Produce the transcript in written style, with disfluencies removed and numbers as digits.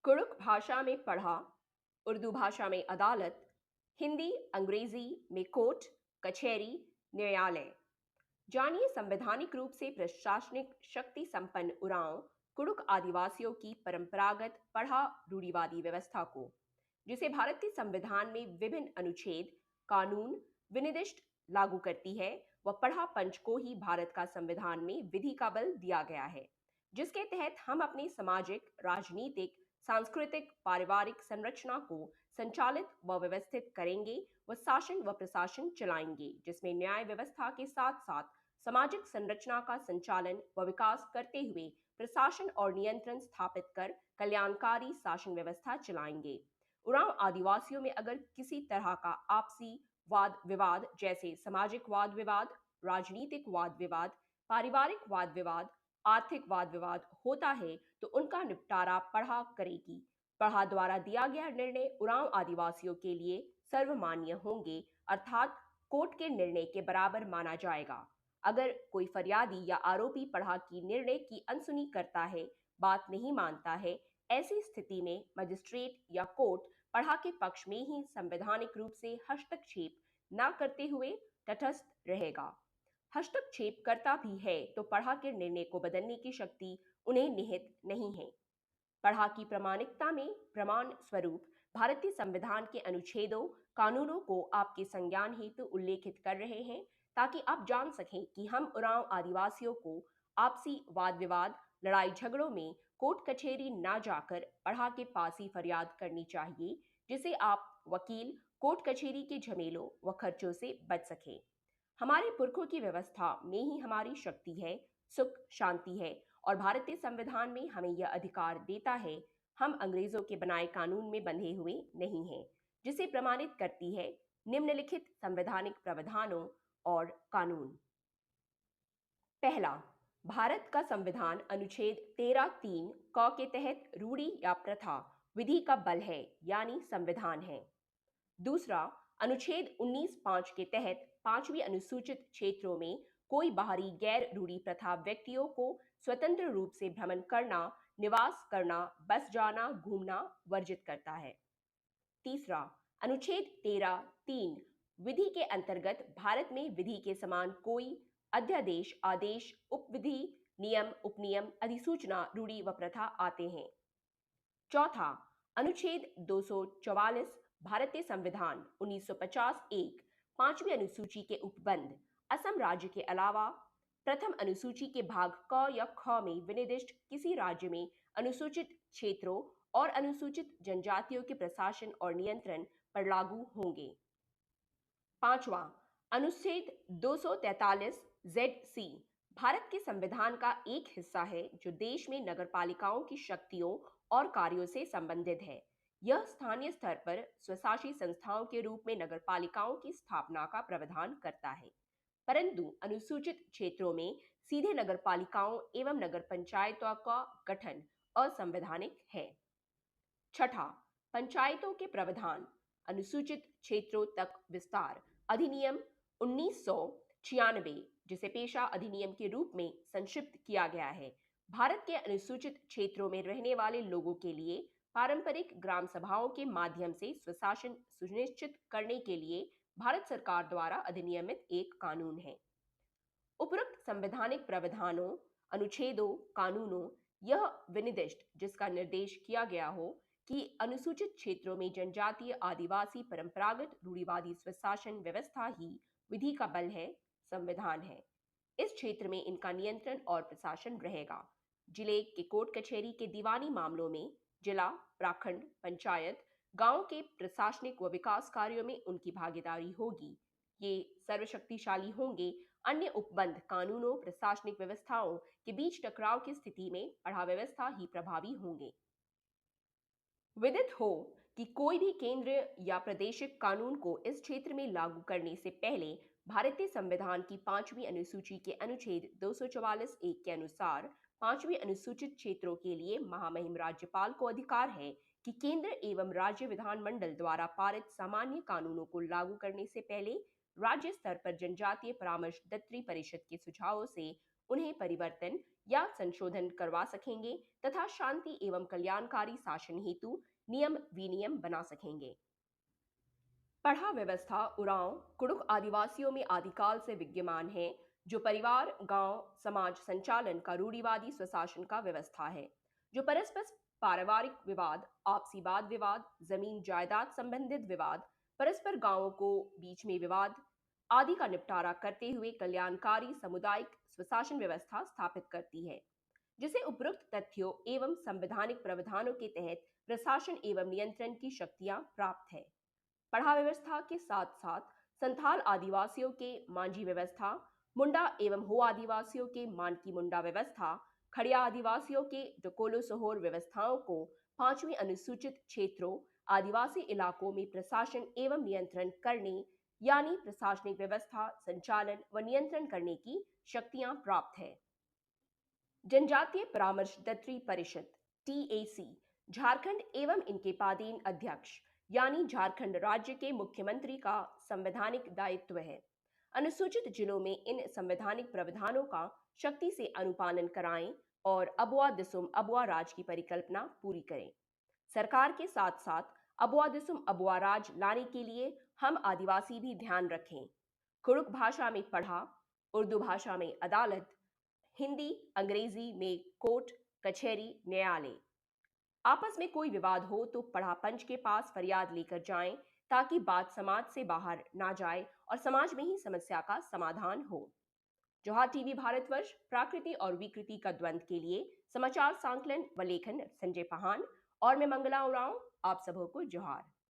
कुड़ुक भाषा में पढ़ा, उर्दू भाषा में अदालत, हिंदी अंग्रेजी में कोर्ट, कचहरी, न्यायालय। जानिए संवैधानिक रूप से प्रशासनिक शक्ति संपन्न उरांव कुड़ुक आदिवासियों की परंपरागत पढ़ा रूढ़िवादी व्यवस्था को, जिसे भारत के संविधान में विभिन्न अनुच्छेद कानून विनिर्दिष्ट लागू करती है। वह पढ़ा पंच को ही भारत का संविधान में विधि का बल दिया गया है, जिसके तहत हम अपनी सामाजिक, राजनीतिक, सांस्कृतिक, पारिवारिक संरचना को संचालित व व्यवस्थित करेंगे व शासन व प्रशासन चलाएंगे, जिसमें न्याय व्यवस्था के साथ साथ सामाजिक संरचना का संचालन व विकास करते हुए प्रशासन और नियंत्रण स्थापित कर कल्याणकारी शासन व्यवस्था चलाएंगे। उरांव आदिवासियों में अगर किसी तरह का आपसी वाद विवाद जैसे सामाजिक वाद विवाद, राजनीतिक वाद विवाद, पारिवारिक वाद विवाद, आर्थिक वाद विवाद होता है तो उनका निपटारा पढ़ा करेगी। पढ़ा द्वारा दिया गया निर्णय उरांव आदिवासियों के लिए सर्वमान्य होंगे, अर्थात कोर्ट के निर्णय के बराबर माना जाएगा। अगर कोई फरियादी या आरोपी पढ़ा की निर्णय की अनसुनी करता है, बात नहीं मानता है, ऐसी स्थिति में मजिस्ट्रेट या कोर्ट पढ़ा के पक्ष में ही संवैधानिक रूप से हस्तक्षेप न करते हुए तटस्थ रहेगा। हस्तक्षेप करता भी है तो पढ़ा के निर्णय को बदलने की शक्ति उन्हें निहित नहीं है। पढ़ा की प्रामाणिकता में प्रमाण स्वरूप भारतीय संविधान के अनुच्छेदों कानूनों को आपके संज्ञान हेतु उल्लेखित कर रहे हैं, ताकि आप जान सकें कि हम उरांव आदिवासियों को आपसी वाद विवाद, लड़ाई झगड़ों में कोर्ट कचहरी ना जाकर पढ़ा के पास ही फरियाद करनी चाहिए, जिसे आप वकील कोर्ट कचहरी के झमेलों व खर्चों से बच सकें। हमारे पुरखों की व्यवस्था में ही हमारी शक्ति है, सुख शांति है, और भारतीय संविधान में हमें यह अधिकार देता है। हम अंग्रेजों के बनाए कानून में बंधे हुए नहीं हैं, जिसे प्रमाणित करती है निम्नलिखित संवैधानिक प्रावधानों और कानून। पहला, भारत का संविधान अनुच्छेद 13(3) क के तहत रूढ़ि या प्रथा विधि का बल है, यानी संविधान है। दूसरा, अनुच्छेद 19(5) के तहत पांचवी अनुसूचित क्षेत्रों में कोई बाहरी गैर रूढ़ी प्रथा व्यक्तियों को स्वतंत्र रूप से भ्रमण करना, निवास करना, बस जाना, घूमना वर्जित करता है। तीसरा, अनुच्छेद 13(3) विधि के अंतर्गत भारत में विधि के समान कोई अध्यादेश, आदेश, उपविधि, नियम, उपनियम, अधिसूचना, रूढ़ी व प्रथा आते हैं। चौथा, अनुच्छेद 244 भारतीय संविधान 1950(1) पांचवी अनुसूची के उपबंध असम राज्य के अलावा प्रथम अनुसूची के भाग क या ख में विनिर्दिष्ट किसी राज्य में अनुसूचित क्षेत्रों और अनुसूचित जनजातियों के प्रशासन और नियंत्रण पर लागू होंगे। पांचवा, अनुच्छेद 243 ZC भारत के संविधान का एक हिस्सा है, जो देश में नगरपालिकाओं की शक्तियों और कार्यों से संबंधित है। यह स्थानीय स्तर पर स्वशासी संस्थाओं के रूप में नगरपालिकाओं की स्थापना का प्रावधान करता है, परंतु अनुसूचित क्षेत्रों में सीधे नगरपालिकाओं एवं नगर पंचायतों का गठन असंवैधानिक है। छठा, पंचायतों के प्रावधान अनुसूचित क्षेत्रों तक विस्तार अधिनियम 1996, जिसे पेशा अधिनियम के रूप में संक्षिप्त किया गया है, भारत के अनुसूचित क्षेत्रों में रहने वाले लोगों के लिए पारंपरिक ग्राम सभाओं के माध्यम से स्वशासन सुनिश्चित करने के लिए भारत सरकार द्वारा अधिनियमित एक कानून है। उपरोक्त संवैधानिक प्रावधानों, अनुच्छेदों, कानूनों यह विनिर्दिष्ट जिसका निर्देश किया गया हो कि अनुसूचित क्षेत्रों में जनजातीय आदिवासी परंपरागत रूढ़िवादी स्वशासन व्यवस्था ही विधि का बल है, संविधान है। इस क्षेत्र में इनका नियंत्रण और प्रशासन रहेगा। जिले के कोर्ट कचहरी के दीवानी मामलों में जिला, प्रखंड, पंचायत, गांव के प्रशासनिक व विकास कार्यों में उनकी भागीदारी होगी। ये सर्वशक्तिशाली होंगे। अन्य उपबंध कानूनों, प्रशासनिक व्यवस्थाओं के बीच टकराव की स्थिति में पढ़ा व्यवस्था ही प्रभावी होंगे। विदित हो कि कोई भी केंद्र या प्रादेशिक कानून को इस क्षेत्र में लागू करने से पहले भारतीय संविधान की पांचवी अनुसूची के अनुच्छेद 244(1) के अनुसार पांचवी अनुसूचित क्षेत्रों के लिए महामहिम राज्यपाल को अधिकार है कि केंद्र एवं राज्य विधानमंडल द्वारा पारित सामान्य कानूनों को लागू करने से पहले राज्य स्तर पर जनजातीय परामर्शदात्री परिषद के सुझावों से उन्हें परिवर्तन या संशोधन करवा सकेंगे तथा शांति एवं कल्याणकारी शासन हेतु नियम विनियम बना सकेंगे। पढ़ा व्यवस्था उरांव कुड़ुक आदिवासियों में आदिकाल से विद्यमान है, जो परिवार, गांव, समाज संचालन का रूढ़िवादी स्वशासन का व्यवस्था है, जो परस्पर पारिवारिक विवाद, आपसी वाद विवाद, जमीन जायदाद संबंधित विवाद, परस्पर गांवों को बीच में विवाद आदि का निपटारा करते हुए कल्याणकारी सामुदायिक स्वशासन व्यवस्था स्थापित करती है, जिसे उपरोक्त तथ्यों एवं संवैधानिक प्रावधानों के तहत प्रशासन एवं नियंत्रण की शक्तियां प्राप्त है। पढ़ा व्यवस्था के साथ साथ संथाल आदिवासियों के मांझी व्यवस्था, मुंडा एवं हो आदिवासियों के मानकी मुंडा व्यवस्था, खड़िया आदिवासियों के डकोलो सोहोर व्यवस्थाओं को पांचवी अनुसूचित क्षेत्रों आदिवासी इलाकों में प्रशासन एवं नियंत्रण करने यानी प्रशासनिक व्यवस्था संचालन व नियंत्रण करने की शक्तियां प्राप्त है। जनजातीय परामर्शदात्री परिषद टीएसी झारखंड एवं इनके पादेन अध्यक्ष यानी झारखंड राज्य के मुख्यमंत्री का संवैधानिक दायित्व है। अनुसूचित जिलों में इन संवैधानिक प्रावधानों का शक्ति से अनुपालन कराएं और अबुआ दिसुम अबुआ राज की परिकल्पना पूरी करें। सरकार के साथ साथ अबुआ दिसुम अबुआ राज लाने के लिए हम आदिवासी भी ध्यान रखें। कुड़ुक भाषा में पढ़ा, उर्दू भाषा में अदालत, हिंदी अंग्रेजी में कोर्ट कचहरी न्यायालय। आपस में कोई विवाद हो तो पढ़ा पंच के पास फरियाद लेकर जाएं, ताकि बात समाज से बाहर ना जाए और समाज में ही समस्या का समाधान हो। जौहर टीवी भारतवर्ष प्राकृति और विकृति का द्वंद्व के लिए समाचार सांकलन व लेखन संजय पहान और मैं मंगला उरांव। आप सबों को जोहार।